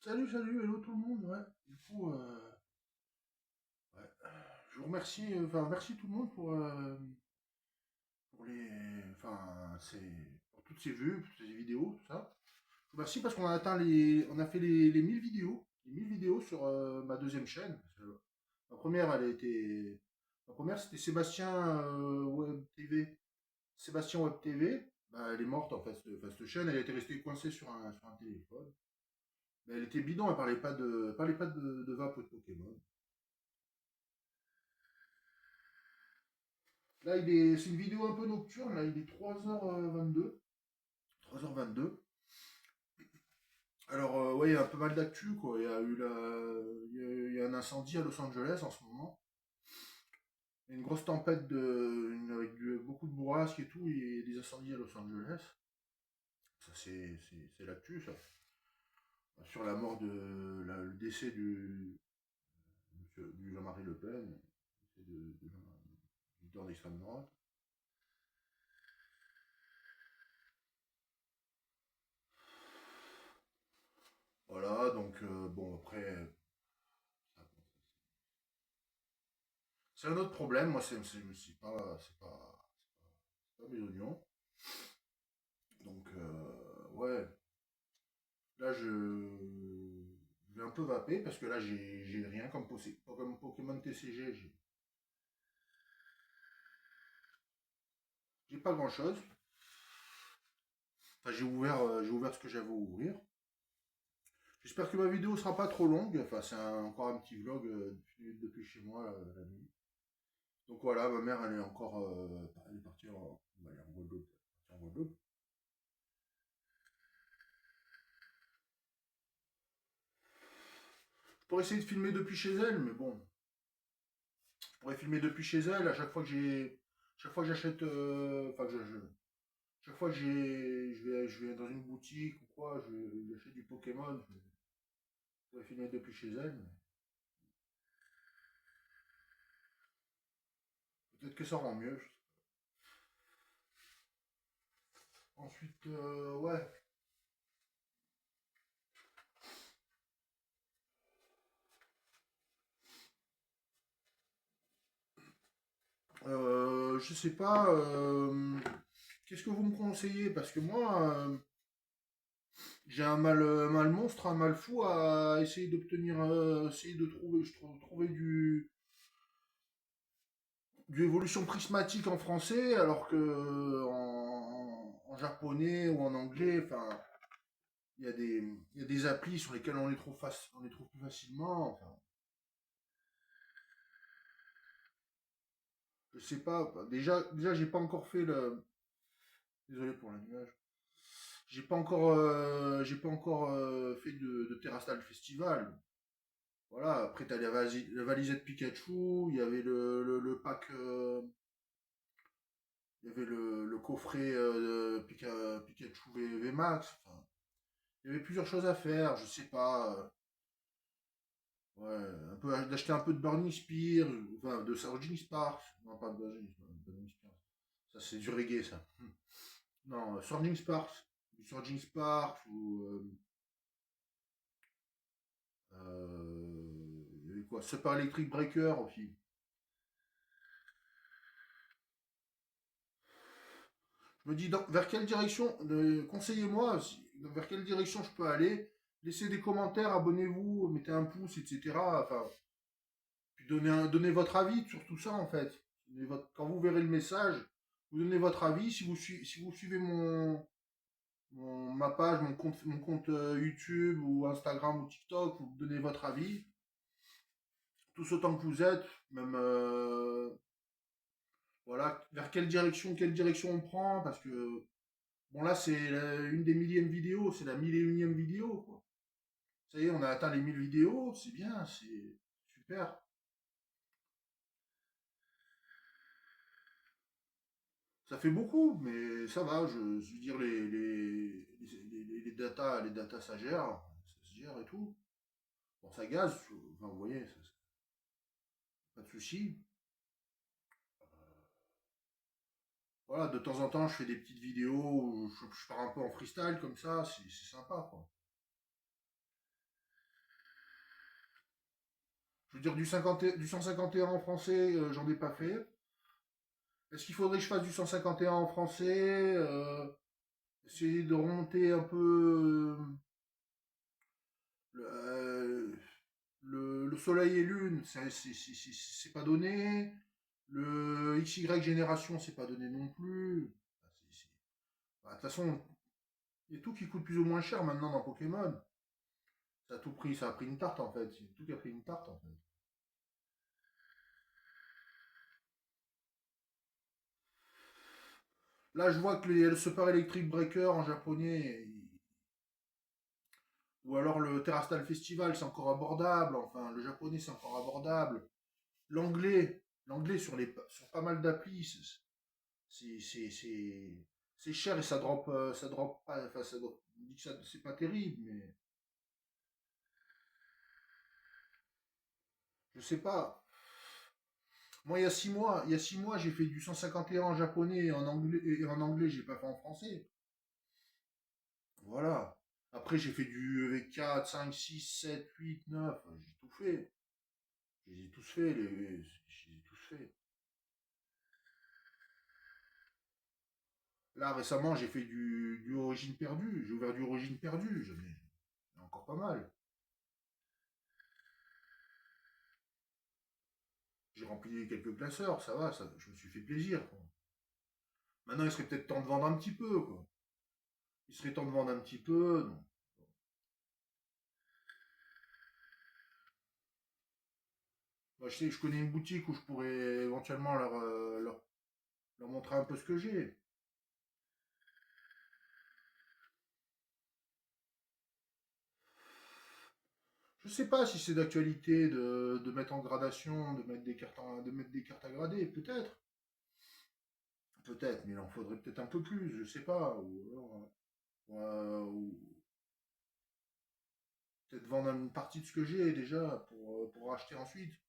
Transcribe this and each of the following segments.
Salut, salut, hello tout le monde, ouais. Du coup, ouais. Je vous remercie, enfin, merci tout le monde pour les, enfin, pour toutes ces vues, pour toutes ces vidéos, tout ça. Je vous remercie parce qu'on a atteint on a fait les 1000 vidéos, les 1000 vidéos sur ma deuxième chaîne. Parce que ma première, ma première c'était Sébastien Web TV. Sébastien Web TV, bah, elle est morte en fait, cette chaîne, elle était restée coincée sur un téléphone. Mais elle était bidon, elle parlait pas de vape ou de Pokémon. Là, c'est une vidéo un peu nocturne. Là, il est 3h22. 3h22. Alors, ouais, il y a un peu mal d'actu, quoi. Il y a un incendie à Los Angeles en ce moment. Il y a une grosse tempête avec beaucoup de bourrasques et tout, et des incendies à Los Angeles. Ça, c'est l'actu, ça. Sur la mort le décès du Jean-Marie Le Pen, c'est du leader d'extrême droite. Voilà, donc, bon, après, c'est un autre problème. Moi, c'est pas mes oignons. Donc, ouais, là, je vais un peu vaper parce que là, j'ai rien comme Pokémon TCG. J'ai pas grand chose. Enfin, j'ai ouvert ce que j'avais à ouvrir. J'espère que ma vidéo sera pas trop longue. Enfin, encore un petit vlog depuis chez moi la nuit. Donc voilà, ma mère, elle est partie on va aller en Guadeloupe. Elle est partie en Guadeloupe. Je pourrais essayer de filmer depuis chez elle, mais bon, je pourrais filmer depuis chez elle à chaque fois que chaque fois que j'achète, enfin chaque fois que je vais dans une boutique ou quoi, j'achète du Pokémon, je pourrais filmer depuis chez elle. Mais peut-être que ça rend mieux. Ensuite, ouais, je sais pas, qu'est-ce que vous me conseillez? Parce que moi, j'ai un mal monstre, un mal fou à essayer essayer de trouver du évolution prismatique en français, alors que en japonais ou en anglais, enfin, il y a des applis sur lesquelles on les trouve plus facilement. Enfin, je sais pas. Déjà, j'ai pas encore fait le. Désolé pour la nuage. J'ai pas encore fait de Terrastal Festival. Voilà. Après, t'as la valisette Pikachu. Il y avait le pack. Il y avait le coffret Pikachu VMAX. Enfin, il y avait plusieurs choses à faire. Je sais pas. Ouais, d'acheter un peu de Burning Spear, enfin de Surging Sparks. Non, pas de Burning Spear. Ça, c'est du reggae, ça. Non, Surging Sparks. Du Surging Sparks ou. Il y avait quoi? Super Electric Breaker aussi. Je me dis, vers quelle direction, conseillez-moi, vers quelle direction je peux aller. Laissez des commentaires, abonnez-vous, mettez un pouce, etc. Enfin, puis donnez votre avis sur tout ça, en fait. Quand vous verrez le message, vous donnez votre avis. Si vous suivez ma page, mon compte YouTube ou Instagram ou TikTok, vous donnez votre avis. Tous autant que vous êtes, même voilà, quelle direction on prend, parce que bon là c'est une des millièmes vidéos, c'est la 1001e vidéo, quoi. Ça y est, on a atteint les 1000 vidéos, c'est bien, c'est super. Ça fait beaucoup, mais ça va, je veux dire, les datas ça se gère et tout. Bon, ça gaze, enfin, vous voyez, pas de souci. Voilà, de temps en temps, je fais des petites vidéos où je pars un peu en freestyle comme ça, c'est sympa, quoi. Je veux dire, du 151 en français, j'en ai pas fait. Est-ce qu'il faudrait que je fasse du 151 en français, essayer de remonter un peu le, le Soleil et Lune, c'est pas donné. Le XY Génération, c'est pas donné non plus. Bah, de toute façon, il y a tout qui coûte plus ou moins cher maintenant dans Pokémon. Ça a tout pris, ça a pris une tarte en fait. Tout a pris une tarte en fait. Là, je vois que le Super Electric Breaker en japonais, ou alors le Terrastal Festival, c'est encore abordable. Enfin, le japonais, c'est encore abordable. L'anglais sur pas mal d'applis, c'est cher et ça drop pas. Enfin, on dit que c'est pas terrible, mais je sais pas. Moi, il y a 6 mois, j'ai fait du 151 en japonais et en anglais, j'ai pas fait en français. Voilà. Après, j'ai fait du avec 4, 5, 6, 7, 8, 9. J'ai tout fait. Je les ai tous fait. Je les ai tous fait. Là, récemment, j'ai fait du Origine perdue. J'ai ouvert du Origine perdue. J'en ai encore pas mal. J'ai rempli quelques classeurs. Ça va, ça, je me suis fait plaisir, quoi. Maintenant, il serait peut-être temps de vendre un petit peu, quoi. Il serait temps de vendre un petit peu. Non. Moi, je sais, je connais une boutique où je pourrais éventuellement leur montrer un peu ce que j'ai. Je sais pas si c'est d'actualité de mettre en gradation, de mettre des cartes à grader, peut-être. Peut-être, mais il en faudrait peut-être un peu plus, je sais pas. Ou peut-être vendre une partie de ce que j'ai déjà pour acheter ensuite.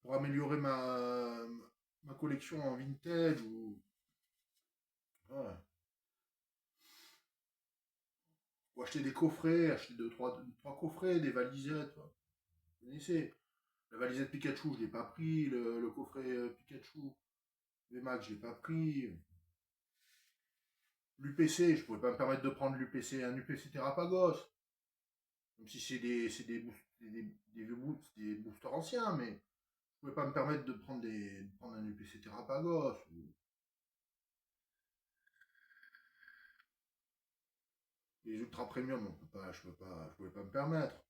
Pour améliorer ma collection en vintage ouais. Ou acheter des coffrets, acheter trois coffrets, des valisettes. Ouais. Vous connaissez. La valisette Pikachu, je l'ai pas pris. Le coffret Pikachu VMAX, je l'ai pas pris. L'UPC, je pouvais pas me permettre de prendre un UPC Terrapagos. Même si des boosters anciens, mais je pouvais pas me permettre de prendre un UPC Terrapagos. Les ultra premium, je pouvais pas me permettre.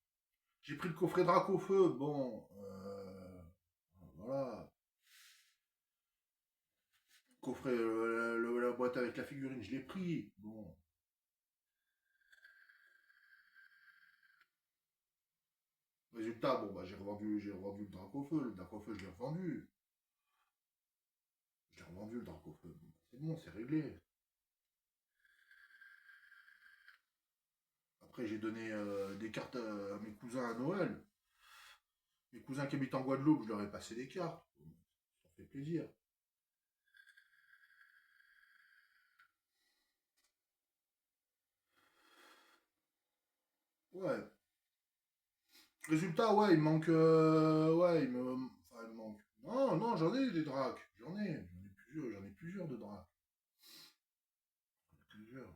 J'ai pris le coffret Dracofeu, bon, voilà. Coffret, la boîte avec la figurine, je l'ai pris, bon. Résultat, bon, bah, j'ai revendu le Dracofeu, je l'ai revendu. Je l'ai revendu le Dracofeu. C'est bon, c'est réglé. Après, j'ai donné des cartes à mes cousins à Noël. Mes cousins qui habitent en Guadeloupe, je leur ai passé des cartes. Ça fait plaisir. Ouais. Résultat, ouais, il manque. Ouais, enfin, il me manque. Non, non, j'en ai des dracs. J'en ai plusieurs. J'en ai plusieurs de dracs. Plusieurs.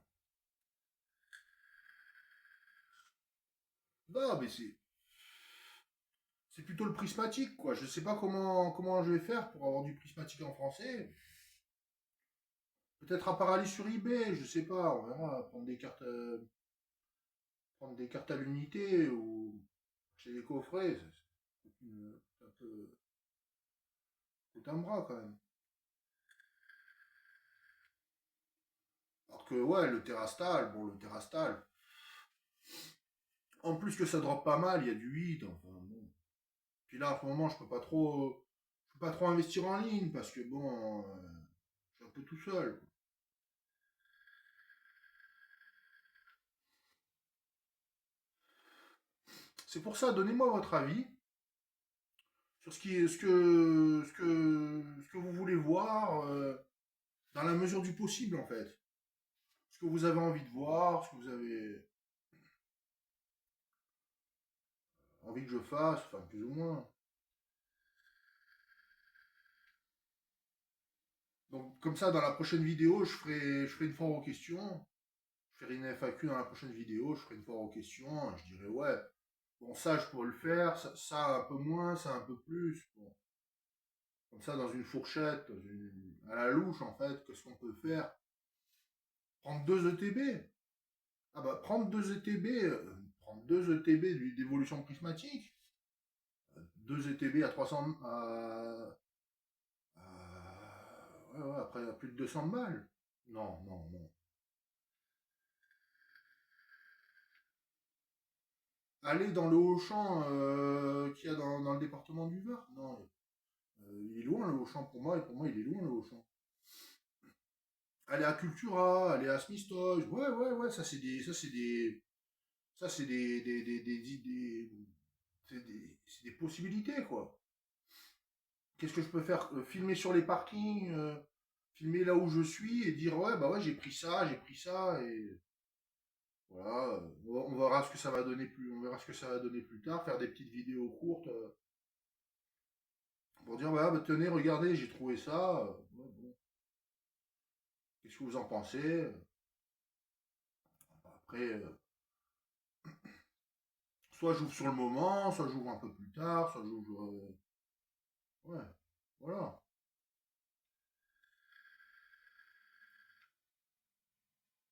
Non, mais c'est plutôt le prismatique, quoi. Je sais pas comment je vais faire pour avoir du prismatique en français. Peut-être à Paralis sur eBay, je sais pas. On verra. Prendre des cartes à l'unité ou acheter des coffrets. C'est un peu. Coûte un bras quand même. Alors que, ouais, le Terrastal, bon, le Terrastal. En plus que ça drop pas mal, il y a du 8. Enfin, bon. Puis là, en ce moment, je peux pas trop investir en ligne parce que bon, je suis un peu tout seul. C'est pour ça, donnez-moi votre avis sur ce que vous voulez voir dans la mesure du possible en fait. Ce que vous avez envie de voir, ce que vous avez. envie que je fasse, enfin plus ou moins. Donc comme ça, dans la prochaine vidéo, je ferai une foire aux questions. Je ferai une FAQ dans la prochaine vidéo, je ferai une foire aux questions. Je dirais, ouais, bon, ça, je pourrais le faire, ça un peu moins, ça un peu plus. Bon, comme ça, dans une fourchette, à la louche, en fait, qu'est-ce qu'on peut faire? Prendre 2 ETB. Ah bah, prendre 2 ETB d'évolution prismatique. 2 ETB à 300, ouais, ouais, après, à plus de 200 balles. Non, non, non. Aller dans le Auchan qu'il y a dans le département du Var. Non, il est loin le Auchan pour moi, et pour moi, il est loin le Auchan. Aller à Cultura, aller à Smith Toys, ouais, ouais, ouais, ça c'est c'est des possibilités, quoi. Qu'est-ce que je peux faire? Filmer sur les parkings, filmer là où je suis et dire, ouais, bah ouais, j'ai pris ça, et voilà, on verra ce que ça va donner on verra ce que ça va donner plus tard, faire des petites vidéos courtes, pour dire, bah, tenez, regardez, j'ai trouvé ça, ouais, bon, qu'est-ce que vous en pensez? Après, soit j'ouvre sur le moment, soit j'ouvre un peu plus tard, soit j'ouvre, ouais, voilà.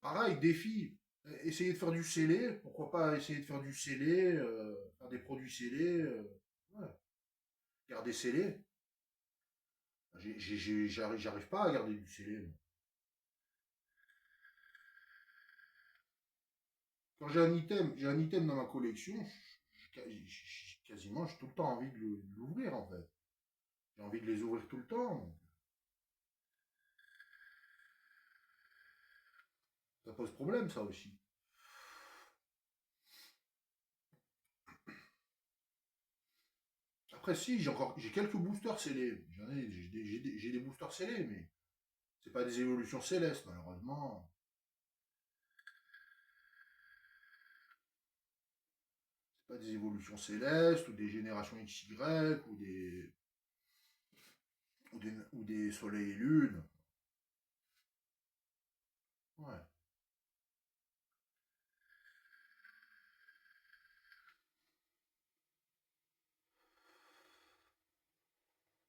Pareil, défi. Essayer de faire du scellé, pourquoi pas essayer de faire du scellé, faire des produits scellés, ouais, garder scellé. J'arrive pas à garder du scellé, moi. Quand j'ai un item dans ma collection, quasiment, j'ai tout le temps envie de l'ouvrir, en fait. J'ai envie de les ouvrir tout le temps, donc ça pose problème, ça aussi. Après, si, j'ai quelques boosters scellés. J'ai des boosters scellés, mais c'est pas des évolutions célestes, malheureusement. C'est pas des évolutions célestes, ou des générations XY, ou des soleils et lunes. Ouais.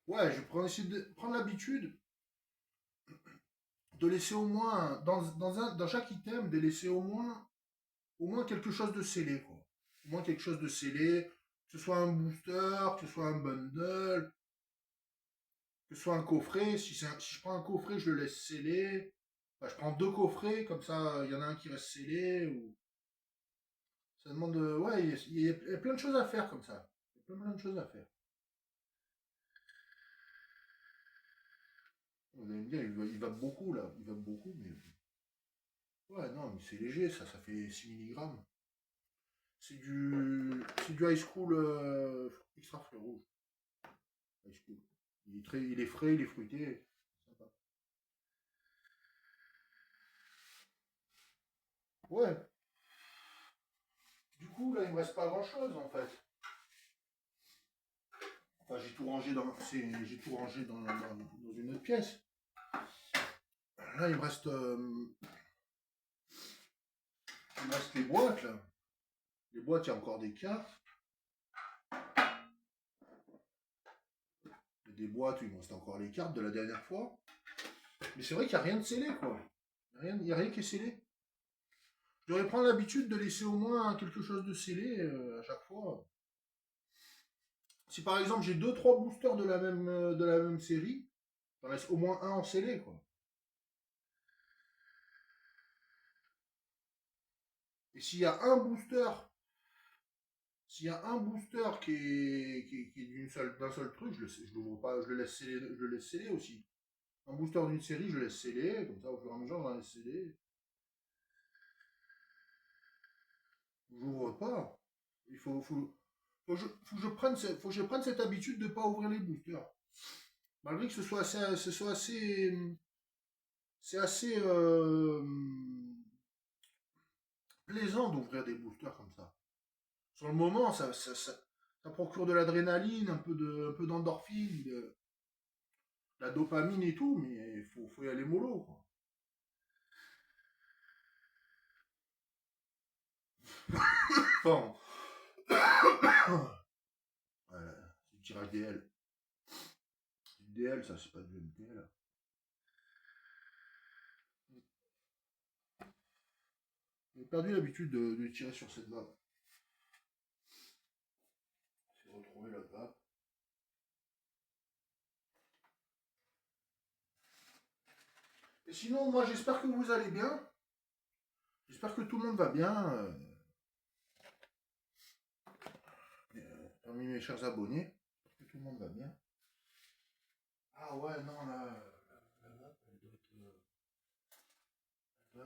Ouais, je prends essayer de prendre l'habitude de laisser au moins, dans chaque item, de laisser au moins quelque chose de scellé, quoi. Au moins quelque chose de scellé, que ce soit un booster, que ce soit un bundle, que ce soit un coffret. Si je prends un coffret, je le laisse scellé. Enfin, je prends deux coffrets, comme ça, il y en a un qui reste scellé. Ça demande. Ouais, il y a plein de choses à faire comme ça. Il y a plein de choses à faire. Vous allez me dire, il va beaucoup là. Il va beaucoup, mais. Ouais, non, mais c'est léger, ça fait 6 milligrammes. C'est du high school extra fruits rouges. High school. Il est frais, il est fruité. Sympa. Ouais, du coup, là, il me reste pas grand chose en fait. Enfin, j'ai tout rangé dans une autre pièce. Là, il me reste les boîtes là. Les boîtes, il y a encore des cartes. Il y a des boîtes où il me reste encore les cartes de la dernière fois. Mais c'est vrai qu'il n'y a rien de scellé quoi. Il y a rien qui est scellé. Je devrais prendre l'habitude de laisser au moins quelque chose de scellé à chaque fois. Si par exemple j'ai deux trois boosters de la même série, j'en laisse au moins un en scellé quoi. Et s'il y a un booster qui est d'un seul truc, je l'ouvre pas, je le laisse sceller aussi. Un booster d'une série, je le laisse sceller, comme ça au fur et à mesure, on laisse sceller. Je l'ouvre pas. Il faut que je prenne cette habitude de ne pas ouvrir les boosters. Malgré que c'est assez plaisant d'ouvrir des boosters comme ça. Sur le moment, Ça procure de l'adrénaline, un peu d'endorphine, de la dopamine et tout, mais faut y aller mollo, quoi. Bon, voilà, c'est du tirage DL. C'est du DL, ça, c'est pas du MTL. J'ai perdu l'habitude de tirer sur cette vague. C'est retrouver la vague. Et sinon, moi, j'espère que vous allez bien. J'espère que tout le monde va bien. Parmi mes chers abonnés, j'espère que tout le monde va bien. Ah ouais, non, là, la vague, elle doit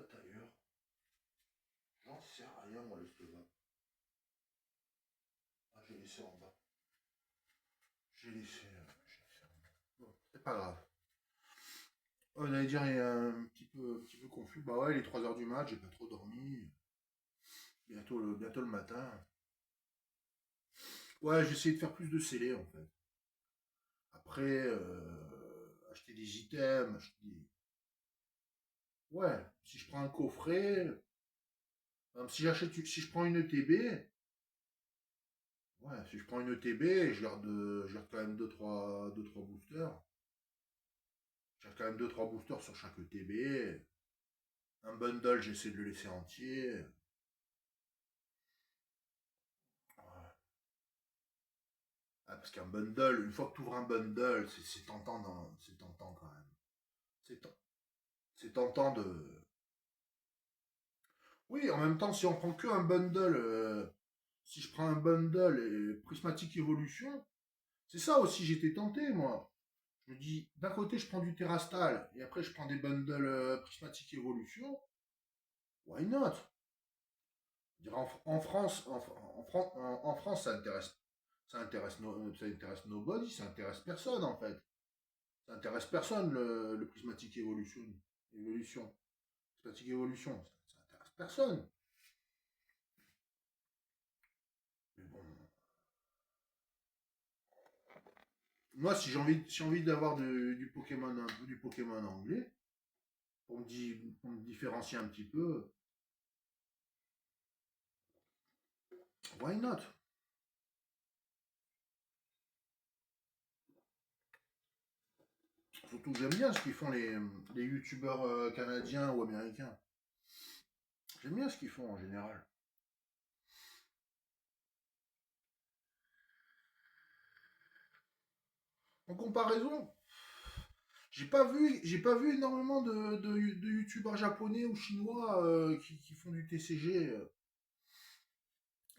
être ailleurs. J'en sais rien, moi, le vague. Ah, j'ai laissé en bas. J'ai laissé en bas. Bon, c'est pas grave. On allait dire, il est un petit peu confus. Bah ouais, il est 3 heures du match, j'ai pas trop dormi. Bientôt le matin. Ouais, j'ai essayé de faire plus de scellés, en fait. Après, acheter des items, Ouais, si je prends un coffret, si je prends une ETB, ouais, si je prends une ETB, je garde quand même deux, trois boosters. Je garde quand même deux, trois boosters sur chaque ETB. Un bundle, j'essaie de le laisser entier. Ouais. Ah, parce qu'un bundle, une fois que tu ouvres un bundle, c'est tentant, c'est tentant quand même. C'est ten- c'est tentant de. Oui, en même temps, si on prend que un bundle, si je prends un bundle et Prismatic Evolution, c'est ça aussi, j'étais tenté, moi. Je me dis, d'un côté, je prends du Terrastal, et après, je prends des bundles Prismatic Evolution. Why not? Je dirais, en France, en France, ça intéresse nobody, ça intéresse personne, en fait. Ça intéresse personne, le Prismatic Evolution. Evolution. Prismatic Evolution, ça intéresse personne. Mais bon. Moi, si j'ai envie d'avoir du Pokémon, un peu du Pokémon anglais, pour me différencier un petit peu, why not? Surtout que j'aime bien ce qu'ils font les youtubeurs canadiens ou américains. J'aime bien ce qu'ils font en général. En comparaison, j'ai pas vu énormément de youtubeurs japonais ou chinois qui font du TCG.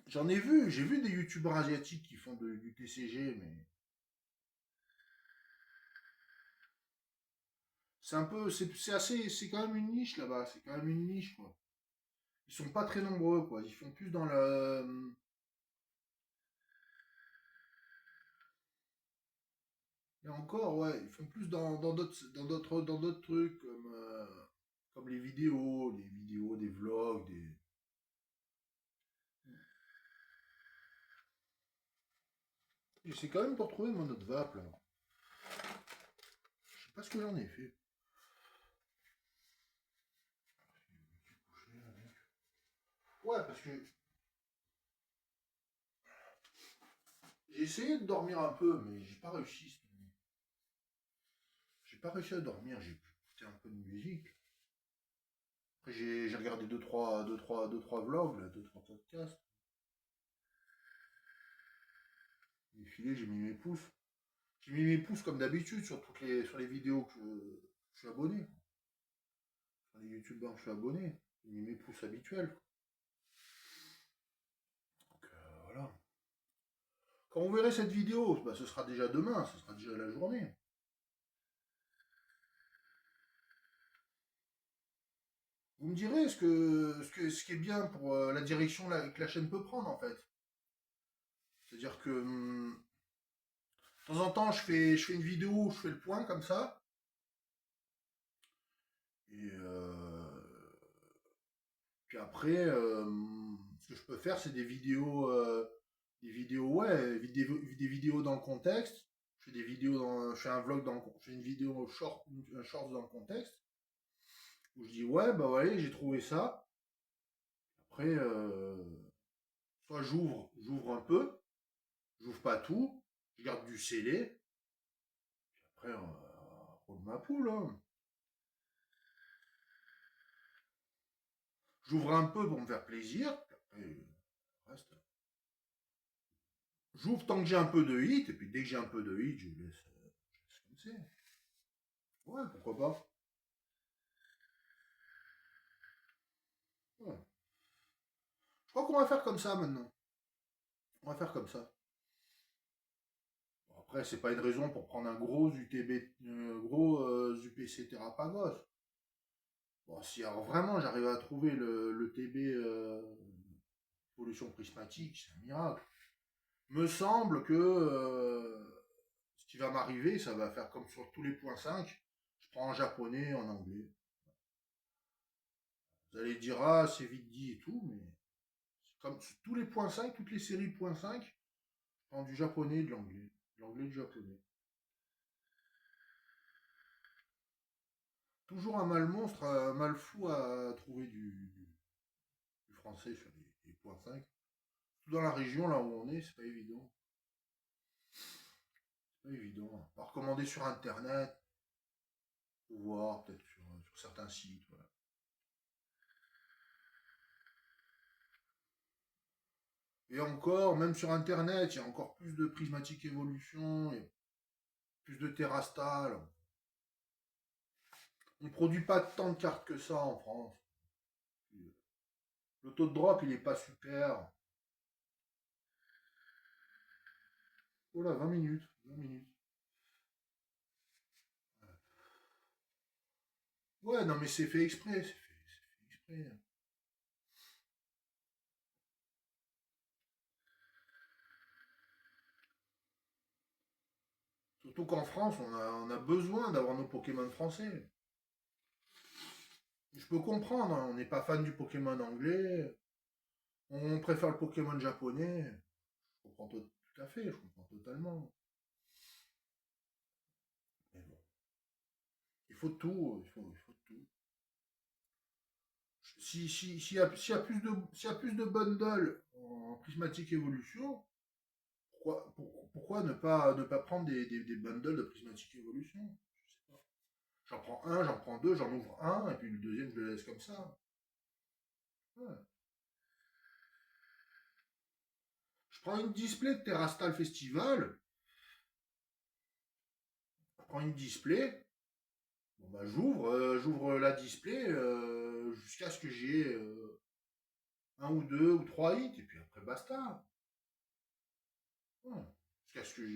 J'en ai vu, j'ai vu des youtubeurs asiatiques qui font du TCG, mais c'est quand même une niche là-bas, c'est quand même une niche quoi. Ils sont pas très nombreux quoi, ils font plus dans le, et encore ouais, ils font plus dans d'autres trucs comme les vidéos, des vlogs, des. J'essaie quand même de retrouver mon autre vape là. Je sais pas ce que j'en ai fait. Ouais, parce que j'ai essayé de dormir un peu, mais j'ai pas réussi cette nuit. J'ai pas réussi à dormir, j'ai écouté un peu de musique. Après, j'ai regardé deux, trois vlogs, là, deux, trois podcasts. J'ai filé, j'ai mis mes pouces. J'ai mis mes pouces comme d'habitude sur les vidéos que je suis abonné. Sur les youtubeurs que je suis abonné. J'ai mis mes pouces habituels. Donc voilà. Quand vous verrez cette vidéo, bah, ce sera déjà demain, ce sera déjà la journée. Vous me direz ce qui est bien pour la direction que la chaîne peut prendre en fait. C'est-à-dire que de temps en temps, je fais une vidéo où je fais le point comme ça. Et puis après, ce que je peux faire, c'est des vidéos des vidéos, ouais, des vidéos dans le contexte. Je fais des vidéos je fais un vlog je fais une vidéo un short dans le contexte, où je dis, ouais, bah ouais, j'ai trouvé ça. Après, soit j'ouvre un peu, j'ouvre pas tout, je garde du scellé, après, roule ma poule, hein. J'ouvre un peu pour me faire plaisir, après, reste. J'ouvre tant que j'ai un peu de hit, et puis dès que j'ai un peu de hit, je laisse comme c'est. Ouais, pourquoi pas. Ouais. Je crois qu'on va faire comme ça maintenant. On va faire comme ça. Bon, après, c'est pas une raison pour prendre un gros UTB, gros UPC Terrapagos. Bon, si alors vraiment j'arrive à trouver le TB pollution prismatique, c'est un miracle. Me semble que ce qui va m'arriver, ça va faire comme sur tous les points 5. Je prends en japonais, en anglais. Vous allez dire, ah, c'est vite dit et tout, mais c'est comme sur tous les points 5, toutes les séries points 5, je prends du japonais et de l'anglais. De l'anglais et du japonais. Toujours un mal monstre, un mal fou à trouver du français sur les points 5. Tout dans la région, là où on est, c'est pas évident. C'est pas évident. À recommander sur Internet, pour voir, peut-être sur certains sites. Voilà. Et encore, même sur Internet, il y a encore plus de prismatique évolution, et plus de terrastal. On ne produit pas tant de cartes que ça en France. Le taux de drop, il est pas super. Oh là, 20 minutes. 20 minutes. Ouais, non, mais c'est fait exprès. C'est fait exprès. Surtout qu'en France, on a besoin d'avoir nos Pokémon français. Je peux comprendre, hein, on n'est pas fan du Pokémon anglais. On préfère le Pokémon japonais. Je comprends tout à fait, je comprends totalement. Mais bon, il faut tout. S'il y a plus de bundles en prismatique évolution, pourquoi ne pas prendre des bundles de prismatique évolution? Je sais pas. J'en prends un, j'en prends deux, j'en ouvre un, et puis le deuxième, je le laisse comme ça. Ouais. Je prends une display de Terrastal Festival, je prends une display, bon bah j'ouvre la display jusqu'à ce que j'ai un ou deux ou trois hits, et puis après basta. Ouais. Jusqu'à ce que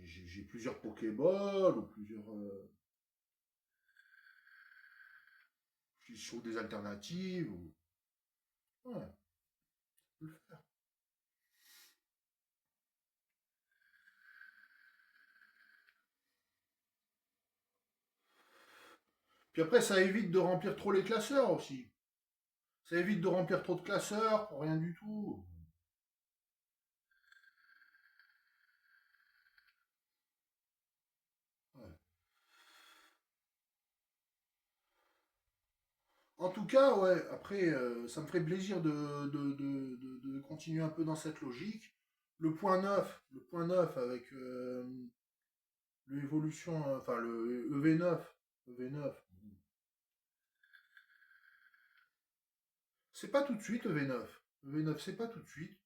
j'ai plusieurs Pokéballs ou plusieurs qui sont des alternatives. Ouais, on peut le faire. Puis après, ça évite de remplir trop les classeurs aussi. Ça évite de remplir trop de classeurs pour rien du tout. Ouais. En tout cas, ouais, après, ça me ferait plaisir de continuer un peu dans cette logique. Le point 9 avec l'évolution, enfin le EV9, EV9. C'est pas tout de suite EV9. EV9, c'est pas tout de suite.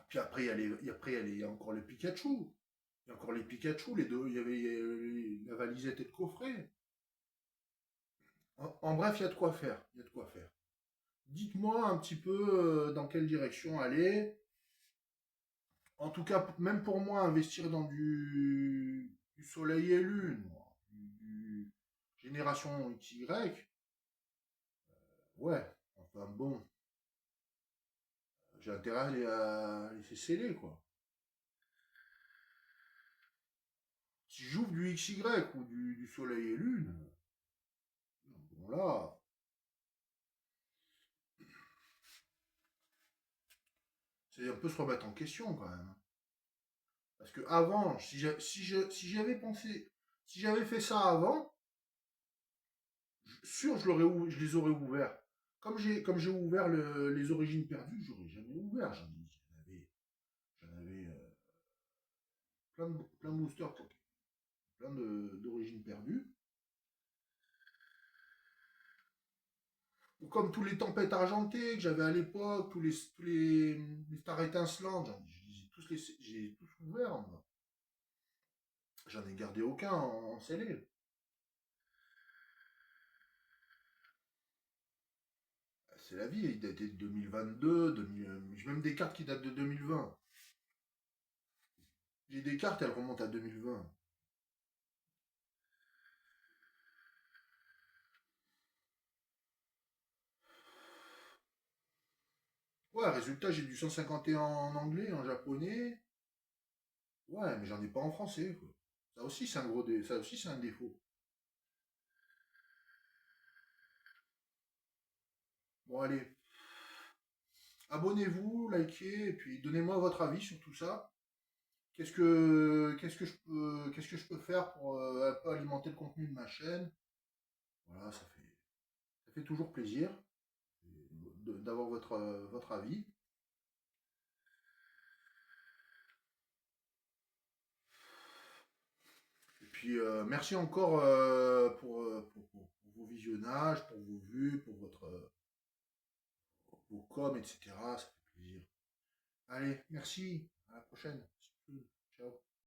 Puis après, il y a encore les Pikachu. Il y a encore les Pikachu, les deux. Il y avait la valisette et le coffret. En bref, il y a de quoi faire. Il y a de quoi faire. Dites-moi un petit peu dans quelle direction aller. En tout cas, même pour moi, investir dans du soleil et lune, moi, génération XY, ouais, enfin bon, j'ai intérêt à laisser sceller, quoi. Si j'ouvre du XY ou du soleil et lune, Bon là, c'est un peu se remettre en question quand même. Parce que avant, si j'avais pensé, si j'avais fait ça avant, sûr, je les aurais ouverts. Comme j'ai ouvert les origines perdues, j'aurais jamais ouvert. J'en avais plein de boosters, plein d'origines perdues. Ou comme tous les tempêtes argentées que j'avais à l'époque, les stars étincelantes, j'ai tous ouvert, moi. J'en ai gardé aucun en scellé. C'est la vie, il datait de 2022, 2000, j'ai même des cartes qui datent de 2020. J'ai des cartes, elles remontent à 2020. Ouais, résultat, j'ai du 151 en anglais, en japonais. Ouais, mais j'en ai pas en français, quoi. Ça aussi, c'est un ça aussi, c'est un défaut. Bon, allez, abonnez-vous, likez, et puis donnez-moi votre avis sur tout ça. Qu'est-ce que je peux faire pour un peu alimenter le contenu de ma chaîne? Voilà, ça fait toujours plaisir d'avoir votre avis. Et puis, merci encore pour vos visionnages, pour vos vues, pour vos coms, etc. Ça fait plaisir. Allez, merci. À la prochaine.